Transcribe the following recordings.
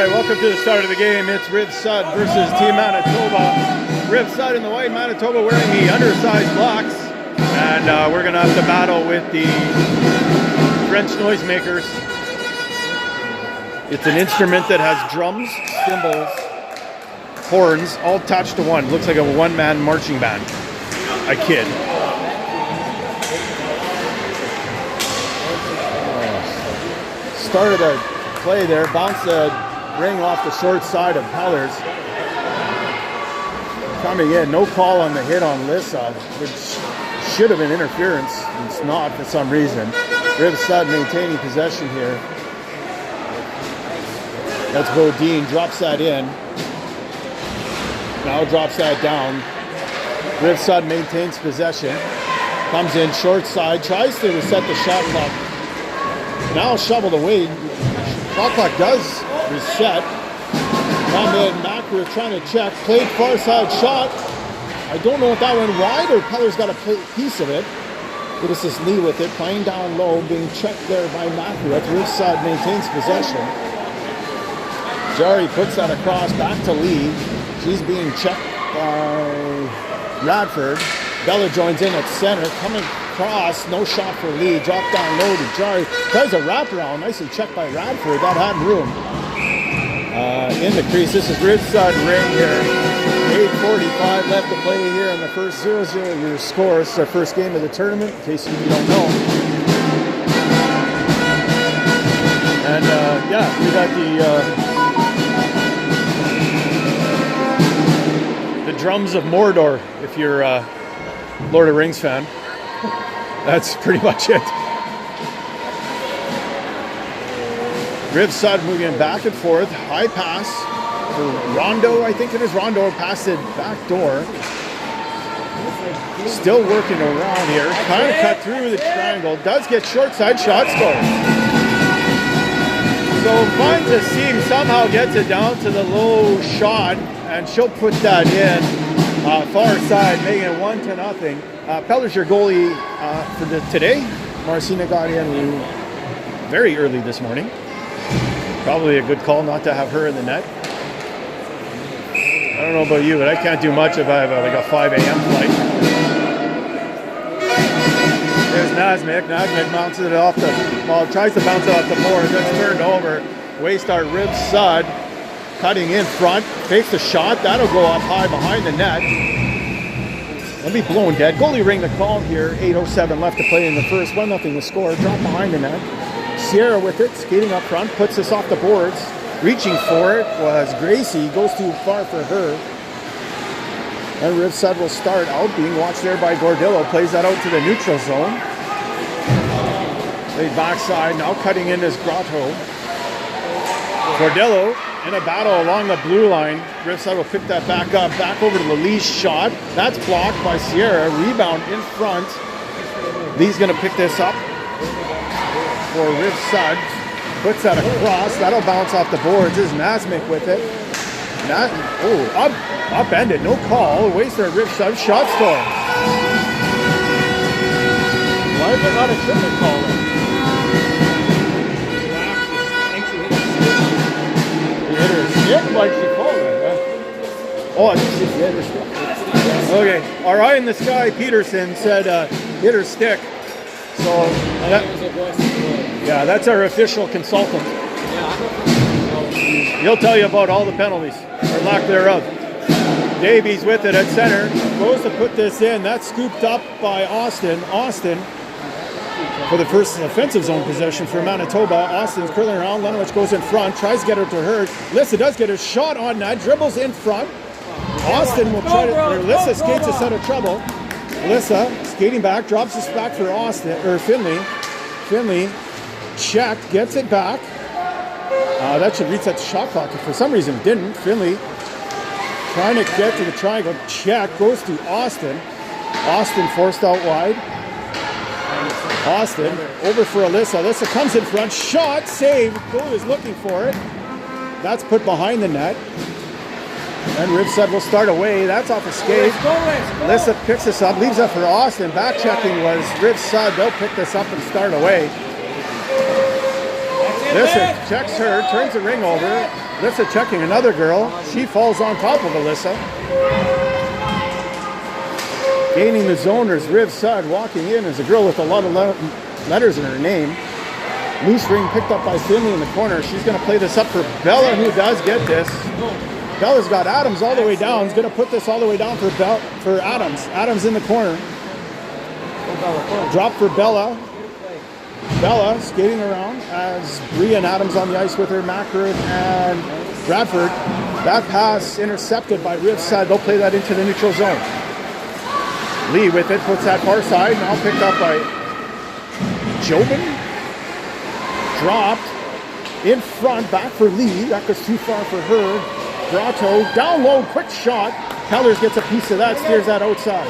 right, welcome to the start of the game. It's Riv Sud versus Team Manitoba. Riv Sud in the white, Manitoba wearing the undersized blocks. And we're going to have to battle with the French noisemakers. It's an instrument that has drums, cymbals, horns, all attached to one. Looks like a one-man marching band. I kid. Started a play there, bounced the ring off the short side of Pellers. Coming in, no call on the hit on Lissa, which should have been interference. It's not for some reason. Riv Sud maintaining possession here. That's Bodine, drops that in. Now drops that down. Riv Sud maintains possession. Comes in short side, tries to reset the shot clock. Now shoveled away. Shot clock does reset. Come in, Macro trying to check. Played far side shot. I don't know if that went wide or Peller's got a piece of it. But it's this Lee with it, playing down low, being checked there by Macro. Riv Sud maintains possession. Jari puts that across, back to Lee. She's being checked by Radford. Bella joins in at center, coming across, no shot for Lee, drop down low to Jari. Tries a wraparound, nicely checked by Radford, that had room. In the crease, this is Riv Sud ring here. 8:45 left to play here in the first 0-0 your score. This is our first game of the tournament, in case you don't know. And yeah, we got the drums of Mordor, if you're a Lord of the Rings fan. That's pretty much it. Riv Sud moving back and forth. High pass for Rondo, I think it is. Rondo passed it back door. Still working around here. Trying to cut through the triangle. Does get short side shot score. So finds a seam, somehow gets it down to the low shot, and she'll put that in. Far side, making it 1-0. Peller's your goalie for today. Marcina got in very early this morning. Probably a good call not to have her in the net. I don't know about you, but I can't do much if I have like a 5 a.m. flight. There's Nazmic. Nazmic mounts it off the ball, tries to bounce it off the board. That's turned over. Waystart Riv Sud. Cutting in front, fakes the shot. That'll go up high behind the net. Let me blown dead. Goalie ring the call here. 8:07 left to play in the first. 1-0 the score. Drop behind the net. Sierra with it, skating up front, puts this off the boards. Reaching for it was Gracie. Goes too far for her. And Riv Sud will start out, being watched there by Gordillo. Plays that out to the neutral zone. Played backside. Now cutting in is Grotto. Gordillo in a battle along the blue line. Riv Sud will pick that back up. Back over to the Lee's shot. That's blocked by Sierra. Rebound in front. Lee's going to pick this up for Riv Sud. Puts that across. That'll bounce off the boards. This is Nazmic with it. Upended. No call. Waster Riv Sud. Shot score. Why is there not a triple call then? Yeah, like she called it. Oh, I think she hit her stick. Okay. Our eye in the sky, Peterson said hit her stick. So that's our official consultant. He'll tell you about all the penalties or lack thereof. Davies with it at center. Goes to put this in. That's scooped up by Austin. Austin for the first offensive zone possession for Manitoba. Austin's curling around. Lenovich goes in front, tries to get her to hurt. Lissa does get a shot on that, dribbles in front. Austin will try to, Lissa skates us out of trouble. Lissa skating back, drops this back for Finley. Finley, check, gets it back. That should reset the shot clock. For some reason it didn't. Finley trying to get to the triangle. Check, goes to Austin. Austin forced out wide. Austin over for Alyssa. Alyssa comes in front. Shot, save. Goalie is looking for it. That's put behind the net. And Riv Sud will start away. That's off a skate. Alyssa picks this up, leaves that for Austin. Back checking was Riv Sud. They'll pick this up and start away. Alyssa checks her, turns the ring over. Alyssa checking another girl. She falls on top of Alyssa. Gaining the zone, there's Riv Sud walking in as a girl with a lot of letters in her name. Loose ring picked up by Finley in the corner. She's going to play this up for Bella, who does get this. Bella's got Adams all the way down. He's going to put this all the way down for Adams. Adams in the corner. Drop for Bella. Bella skating around as Bree and Adams on the ice with her, Macrid and Bradford. That pass intercepted by Riv Sud. They'll play that into the neutral zone. Lee with it, puts that far side. Now picked up by Jobin. Dropped in front, back for Lee. That goes too far for her. Grotto down low, quick shot. Kellers gets a piece of that, steers that outside.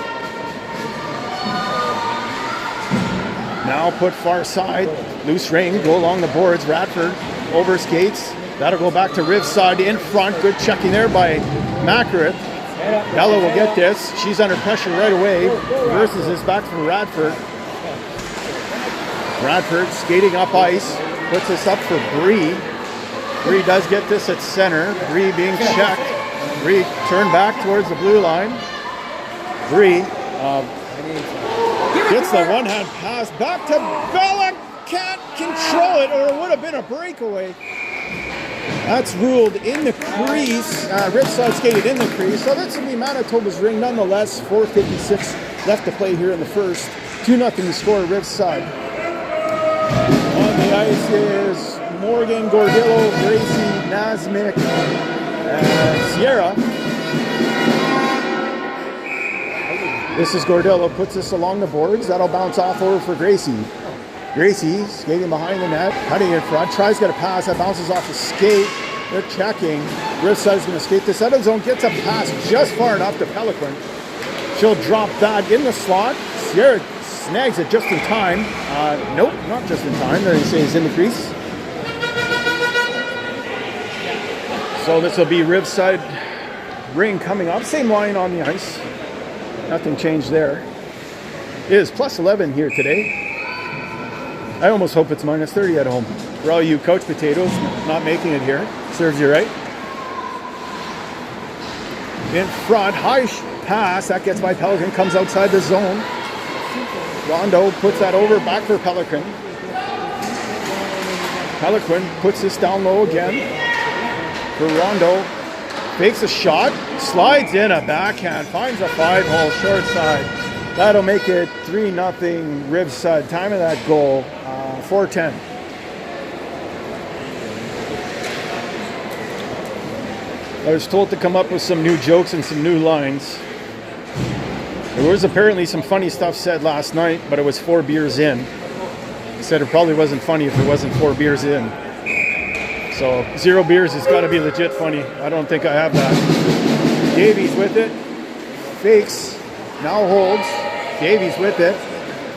Now put far side, loose ring, go along the boards. Radford over skates. That'll go back to Riv Sud in front. Good checking there by Macrid. Bella will get this. She's under pressure right away. Reverses this back for Radford. Radford skating up ice. Puts this up for Bree. Bree does get this at center. Bree being checked. Bree turned back towards the blue line. Bree gets the one-hand pass back to Bella. Can't control it, or it would have been a breakaway. That's ruled in the crease. Riv Sud skated in the crease. So this will be Manitoba's ring nonetheless. 4:56 left to play here in the first. 2-0 score, Riv Sud. On the ice is Morgan, Gordillo, Gracie, Nazmic, and Sierra. This is Gordillo, puts this along the boards. That'll bounce off over for Gracie. Gracie skating behind the net, cutting in front, tries to get a pass. That bounces off the skate. They're checking. Riv Sud is going to skate this out of zone, gets a pass just far enough to Pelican. She'll drop that in the slot. Sierra snags it just in time. Nope, not just in time. They say he's in the crease. So this will be Riv Sud ring coming up. Same line on the ice. Nothing changed there. It is plus 11 here today. I almost hope it's minus 30 at home. For all you couch potatoes not making it here. Serves you right. In front, high pass. That gets by Pelican. Comes outside the zone. Rondo puts that over, back for Pelican. Pelican puts this down low again for Rondo. Fakes a shot, slides in a backhand, finds a 5-hole short side. That'll make it 3-0 Riv Sud. Time of that goal, 4:10. I was told to come up with some new jokes and some new lines. There was apparently some funny stuff said last night, but it was 4 beers in. He said it probably wasn't funny if it wasn't 4 beers in. So 0 beers has got to be legit funny. I don't think I have that. Davies with it. Fakes. Now holds. Davies with it.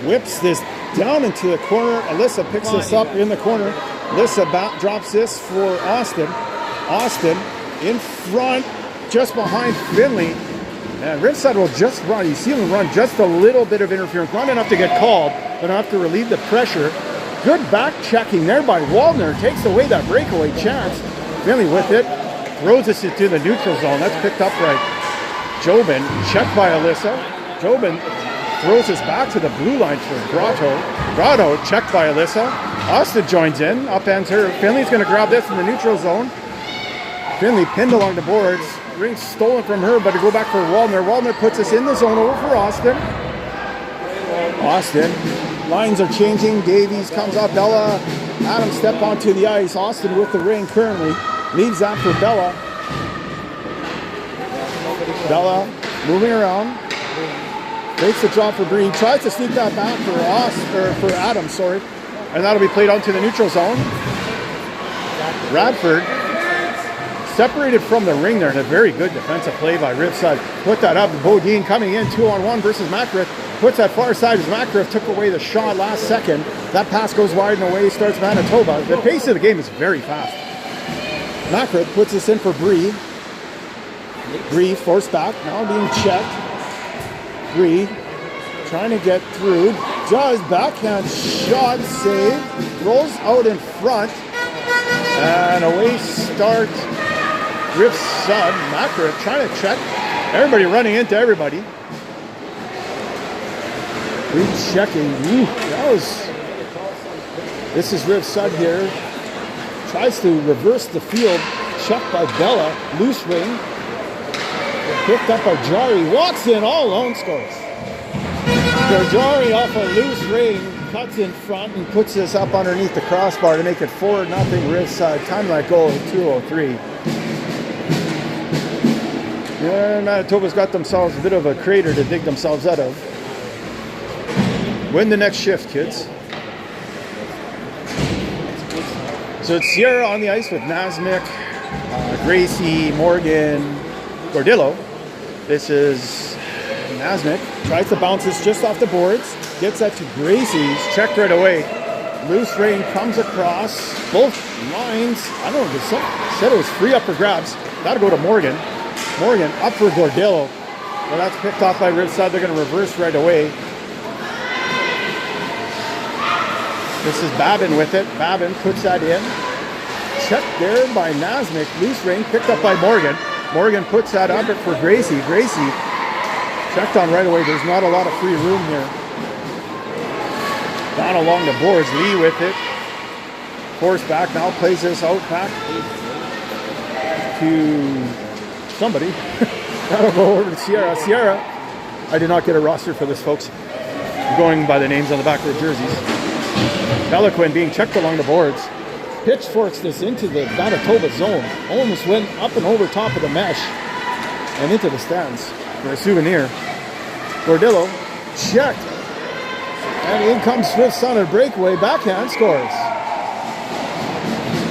Whips this down into the corner. Alyssa picks this up in the corner. Alyssa drops this for Austin. Austin in front, just behind Finley. And Riv Sud will just run. You see him run just a little bit of interference. Not enough to get called, but enough to relieve the pressure. Good back checking there by Waldner. Takes away that breakaway chance. Finley with it. Throws this into the neutral zone. That's picked up right. Jobin. Checked by Alyssa. Jobin throws this back to the blue line for Grotto. Grotto checked by Alyssa. Austin joins in. Upends her. Finley's going to grab this in the neutral zone. Finley pinned along the boards. Ring stolen from her, but to go back for Waldner. Waldner puts us in the zone over for Austin. Austin. Lines are changing. Davies comes up. Bella. Adams step onto the ice. Austin with the ring currently. Leaves that for Bella. Bella moving around. Takes the drop for Bree. Tries to sneak that back for Adams, sorry. And that'll be played onto the neutral zone. Radford separated from the ring there, and a very good defensive play by Riv Sud. Put that up. Bodine coming in 2-on-1 versus Macrith. Puts that far side as Macrith took away the shot last second. That pass goes wide and away. Starts Manitoba. The pace of the game is very fast. Macrith puts this in for Bree. Bree forced back. Now being checked. Bree trying to get through. Does backhand shot save. Rolls out in front. And away start Riv Sud. Macra trying to check. Everybody running into everybody. Rechecking. This is Riv Sud here. Tries to reverse the field. Checked by Bella. Loose ring. Picked up by Jari. Walks in all alone, scores. Jari off a loose ring. Cuts in front and puts this up underneath the crossbar to make it 4-0 Riv Sud. Time that goal is 2:03. Yeah, Manitoba's got themselves a bit of a crater to dig themselves out of. Win the next shift, kids. So it's Sierra on the ice with Nasmik, Gracie, Morgan, Gordillo. This is Nasmik. Tries to bounce this just off the boards. Gets that to Gracie's. Checked right away. Loose ring comes across both lines. I don't know. They said it was free up for grabs. That'll go to Morgan. Morgan up for Gordillo. Well, that's picked off by Riv Sud. They're going to reverse right away. This is Babin with it. Babin puts that in. Checked there by Nasmik. Loose ring picked up by Morgan. Morgan puts that up for Gracie. Gracie checked on right away. There's not a lot of free room here. Down along the boards. Lee with it. Force back. Now plays this out back to somebody. That'll go over to Sierra. Sierra. I did not get a roster for this, folks. I'm going by the names on the back of the jerseys. Peliquin being checked along the boards. Pitchforks this into the Manitoba zone. Almost went up and over top of the mesh and into the stands for a souvenir. Gordillo checked. And in comes Riv Sud, a breakaway. Backhand scores.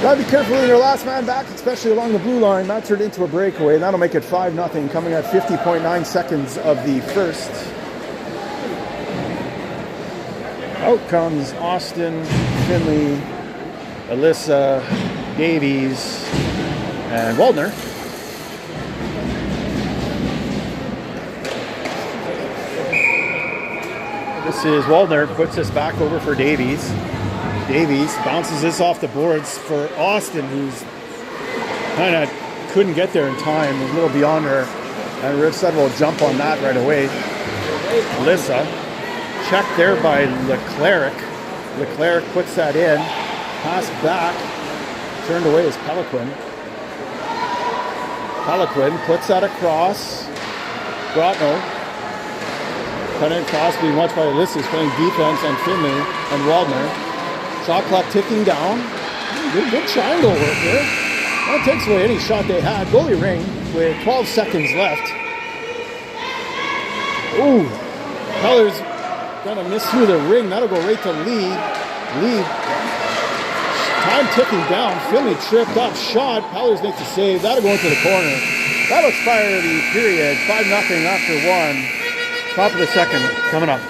Gotta be careful when you're last man back, especially along the blue line. That turned into a breakaway. That'll make it 5-0 coming at 50.9 seconds of the first. Out comes Austin, Finley, Alyssa, Davies, and Waldner. This is Waldner, puts this back over for Davies. Davies bounces this off the boards for Austin, who's kind of couldn't get there in time, a little beyond her. And Riv Sud will jump on that right away. Alyssa, checked there by Leclerc. Leclerc puts that in. Pass back. Turned away is Peliquin. Peliquin puts that across. Grotno. Cutting across, being watched by Ulysses, playing defense, and Finley and Waldner. Shot clock ticking down. Good triangle work here. That takes away any shot they had. Goalie ring with 12 seconds left. Ooh. Peller's gonna miss through the ring. That'll go right to Lee. Lee. Time ticking down. Finley tripped up. Shot. Pellers makes a save. That'll go into the corner. That'll expire the period. 5-0 after one. Top of the second coming up.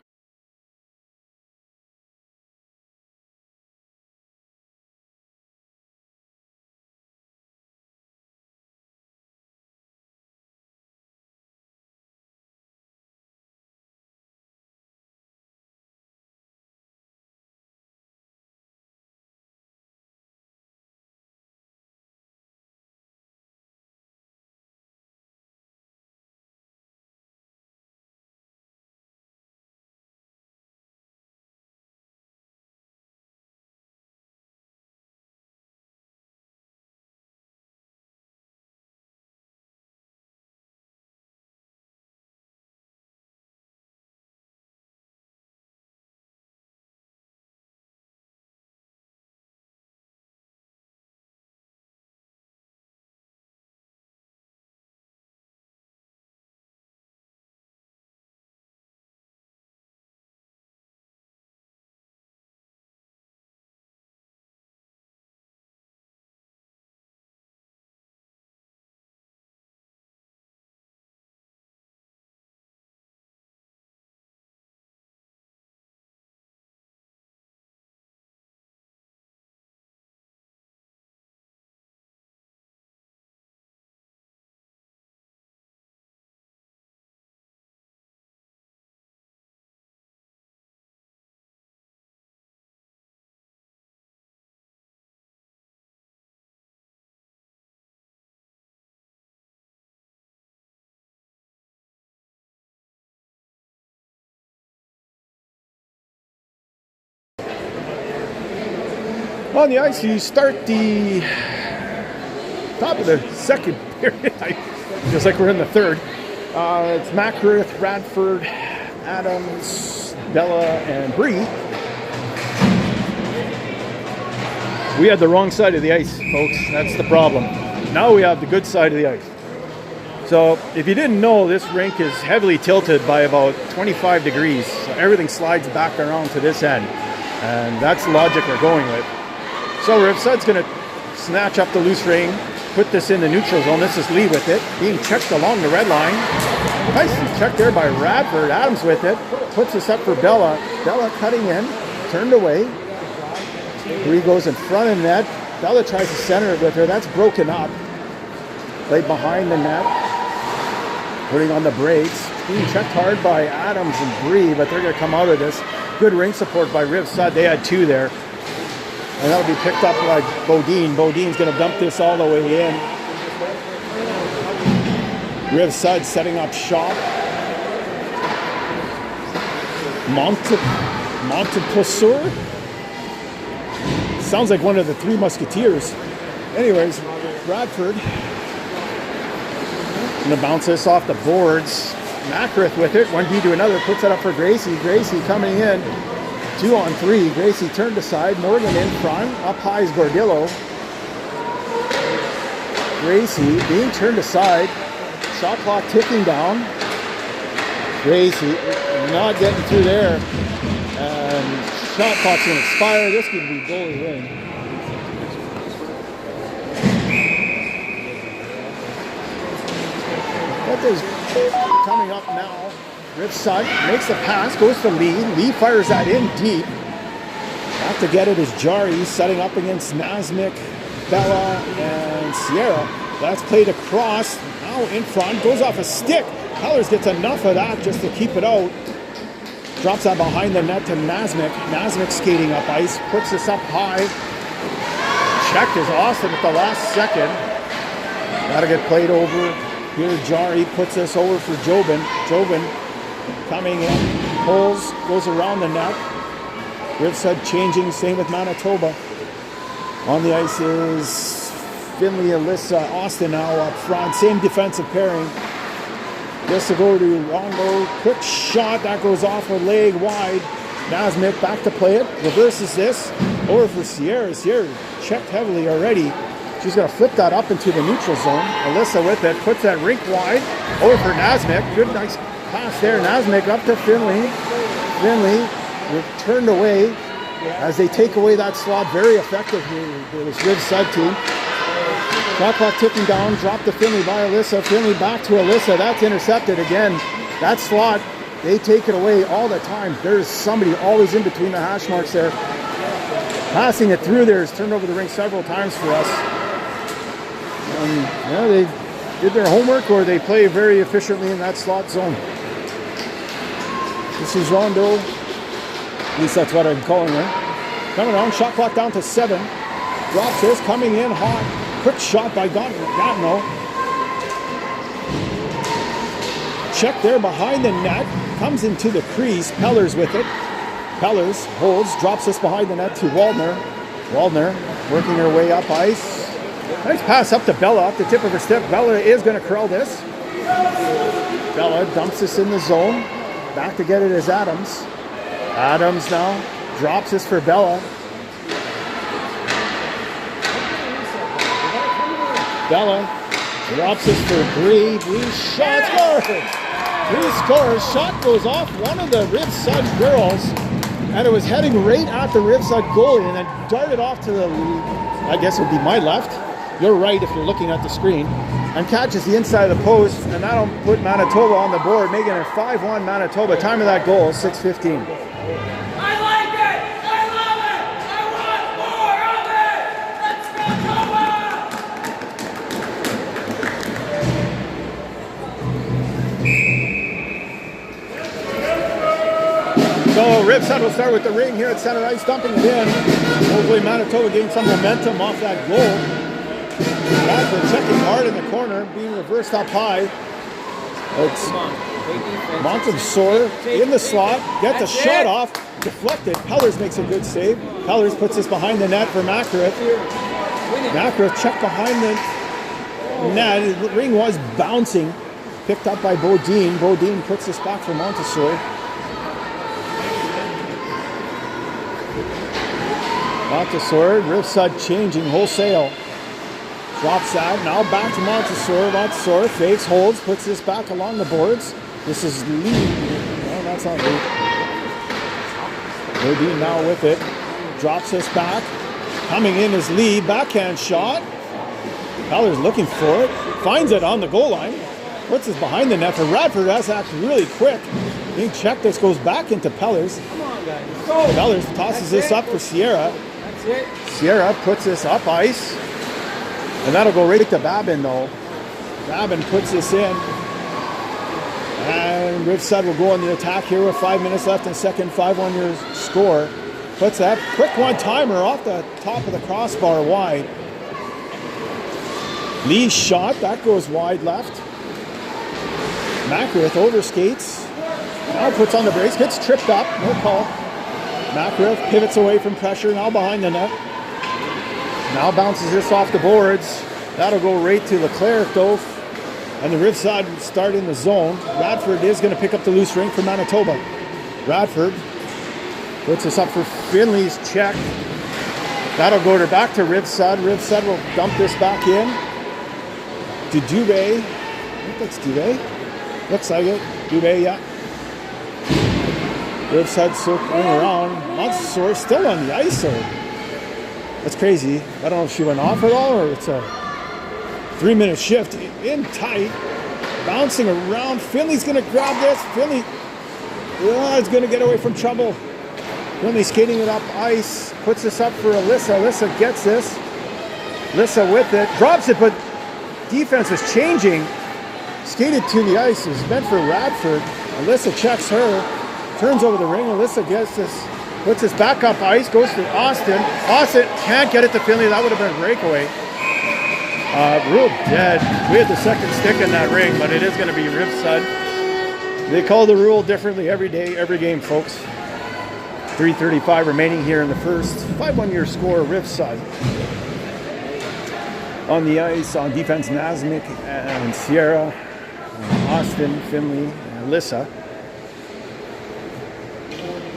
On the ice, you start the top of the second period, just like we're in the third. It's Macrith, Radford, Adams, Bella, and Bree. We had the wrong side of the ice, folks. That's the problem. Now we have the good side of the ice. So if you didn't know, this rink is heavily tilted by about 25 degrees. So everything slides back around to this end. And that's the logic we're going with. So Riv Sud's going to snatch up the loose ring, put this in the neutral zone. This is Lee with it, being checked along the red line. Nicely checked there by Radford. Adams with it, puts this up for Bella. Bella cutting in, turned away. Bree goes in front of net. Bella tries to center it with her. That's broken up. Played behind the net. Putting on the brakes. Being checked hard by Adams and Bree, but they're going to come out of this. Good ring support by Riv Sud. They had two there. And that'll be picked up by Bodine. Bodine's going to dump this all the way in. Riv Sud setting up shop. Montepusser? Sounds like one of the Three Musketeers. Anyways, Radford. Going to bounce this off the boards. Macrith with it. 1B to another. Puts it up for Gracie. Gracie coming in. 2-on-3. Gracie turned aside. Morgan in front. Up high is Gordillo. Gracie being turned aside. Shot clock ticking down. Gracie not getting through there. And shot clock's going to expire. This could be goalie win. That is coming up now. Riv Sud makes the pass, goes to Lee. Lee fires that in deep. Have to get it is Jari setting up against Nasmik, Bella, and Sierra. That's played across. Now in front. Goes off a stick. Hellers gets enough of that just to keep it out. Drops that behind the net to Nasmik. Nasmik skating up ice. Puts this up high. Checked is Austin at the last second. That'll get played over. Here Jari puts this over for Jobin. Jobin coming in, pulls, goes around the net. Riv Sud changing, same with Manitoba. On the ice is Finley, Alyssa, Austin now up front. Same defensive pairing. Just to go to Rondo, quick shot, that goes off a leg wide. Nasmik back to play it, reverses this, over for Sierra. Sierra checked heavily already. She's going to flip that up into the neutral zone. Alyssa with it, puts that rink wide, over for Nasmik. Good, nice pass there. Nasmik up to Finley. Finley turned away as they take away that slot very effectively. This Riv Sud team. Shot clock ticking down, drop to Finley by Alyssa. Finley back to Alyssa. That's intercepted again. That slot, they take it away all the time. There's somebody always in between the hash marks there. Passing it through there has turned over the rink several times for us. Yeah, they did their homework, or they play very efficiently in that slot zone. This is Rondo. At least that's what I'm calling her. Coming on, shot clock down to 7. Drops this, coming in hot. Quick shot by Gatineau. Check there behind the net. Comes into the crease. Pellers with it. Pellers holds, drops this behind the net to Waldner. Waldner working her way up ice. Nice pass up to Bella, off the tip of her stick. Bella is going to curl this. Bella dumps this in the zone. Back to get it is Adams. Adams now drops this for Bella. Bella drops this for Bree. Bree shot scores. Bree scores. Shot goes off one of the Riv Sud girls, and it was heading right at the Riv Sud goalie, and then darted off to the, I guess it would be my left. You're right if you're looking at the screen. And catches the inside of the post, and that'll put Manitoba on the board, making it 5-1 Manitoba. Time of that goal, 6:15. I like it! I love it! I want more of it! Let's go, So Riv Sud will start with the ring here at center ice, dumping it in. Hopefully Manitoba getting some momentum off that goal. Radford checking hard in the corner, being reversed up high. It's Montesor in the slot, get the shot off, deflected. Pellers makes a good save. Pellers puts this behind the net for Makarov. Makarov checked behind the net. The ring was bouncing. Picked up by Bodine. Bodine puts this back for Montesor. Montesor, Riv Sud changing wholesale. Drops that, now back to Montesor. Montesor fakes, holds, puts this back along the boards. This is Lee. No, that's not Lee. Bodine now with it. Drops this back. Coming in is Lee. Backhand shot. Pellers looking for it. Finds it on the goal line. Puts this behind the net for Radford. That's actually really quick. Being checked, this goes back into Pellers. Come on, guys. Go. Pellers tosses this up for Sierra. That's it. Sierra puts this up ice. And that'll go right to Babin though. Babin puts this in. And Riv Sud will go on the attack here with 5 minutes left in second. 5-1 your score. Puts that quick one-timer off the top of the crossbar wide. Lee's shot, that goes wide left. Makarov overskates. Now puts on the brakes, gets tripped up, no call. Makarov pivots away from pressure, now behind the net. Now bounces this off the boards. That'll go right to Leclerc though. And the Riv Sud start in the zone. Radford is going to pick up the loose rink for Manitoba. Radford puts this up for Finley's check. That'll go back to Riv Sud. Riv Sud will dump this back in to Dubé. I think that's Dubé. Looks like it. Dubé, yeah. Riv Sud circling around. Montesor still on the ice. So that's crazy. I don't know if she went off at all or it's a 3-minute shift. In tight. Bouncing around. Finley's going to grab this. Finley is going to get away from trouble. Finley skating it up ice. Puts this up for Alyssa. Alyssa gets this. Alyssa with it. Drops it, but defense is changing. Skated to the ice. It was meant for Radford. Alyssa checks her. Turns over the ring. Alyssa gets this. Puts this back up ice. Goes to Austin. Austin can't get it to Finley. That would have been a breakaway. Rule dead. We had the second stick in that ring, but it is going to be Riv Sud. They call the rule differently every day, every game, folks. 3:35 remaining here in the first. 5-1 your score, Riv Sud. On the ice, on defense, Nasmik and Sierra, Austin, Finley, and Alyssa.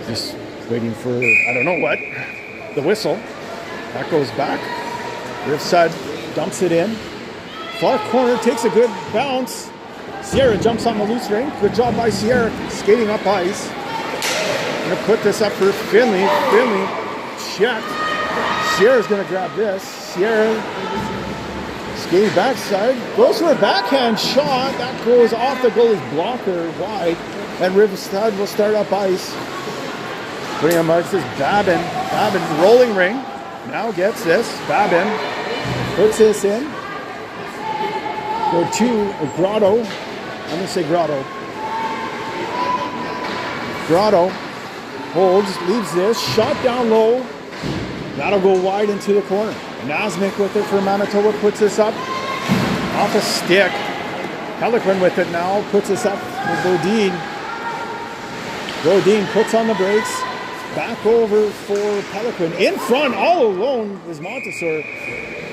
Just waiting for, I don't know what, the whistle. That goes back. Riv Sud dumps it in. Far corner, takes a good bounce. Sierra jumps on the loose ring. Good job by Sierra, skating up ice. Gonna put this up for Finley. Finley checked. Sierra's gonna grab this. Sierra skating backside. Goes for a backhand shot. That goes off the goalie's blocker wide. And Riv Sud will start up ice. Putting on marks is Babin. Babin rolling ring. Now gets this. Babin puts this in. Go to Grotto. I'm going to say Grotto. Grotto holds, leaves this. Shot down low. That'll go wide into the corner. Nasmik with it for Manitoba. Puts this up. Off a stick. Pelican with it now. Puts this up for Bodine. Bodine puts on the brakes. Back over for Pelican. In front, all alone, is Montesor,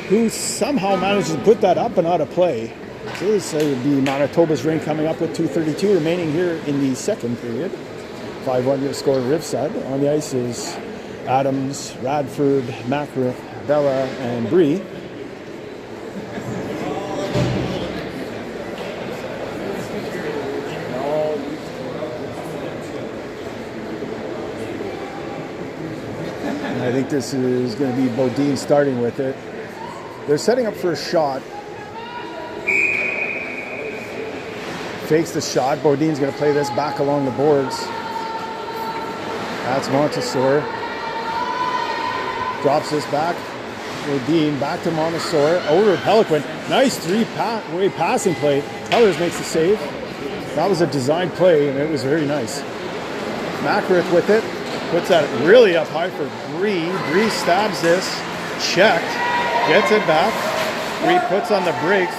who somehow manages to put that up and out of play. So this would be Manitoba's ring coming up with 2:32 remaining here in the second period. 5-1 your score, Riv Sud. On the ice is Adams, Radford, Makarov, Bella, and Bree. I think this is going to be Bodine starting with it. They're setting up for a shot. Fakes the shot. Bodine's going to play this back along the boards. That's Montesor. Drops this back. Bodine back to Montesor. Over to Pelican. Nice three-way passing play. Pellers makes the save. That was a design play, and it was very nice. Makarov with it. Puts that really up high for Bree. Bree stabs this. Checked. Gets it back. Bree puts on the brakes.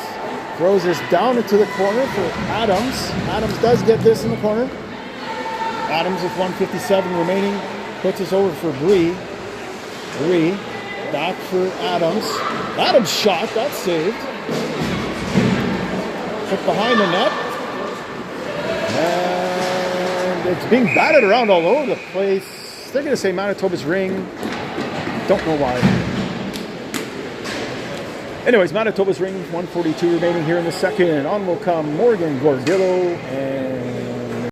Throws this down into the corner for Adams. Adams does get this in the corner. Adams with 1:57 remaining. Puts this over for Bree. Bree. Back for Adams. Adams shot. That's saved. Put behind the net. And it's being batted around all over the place. They're going to say Manitoba's ring. Don't know why. Anyways, Manitoba's ring. 1:42 remaining here in the second. On will come Morgan Gordillo and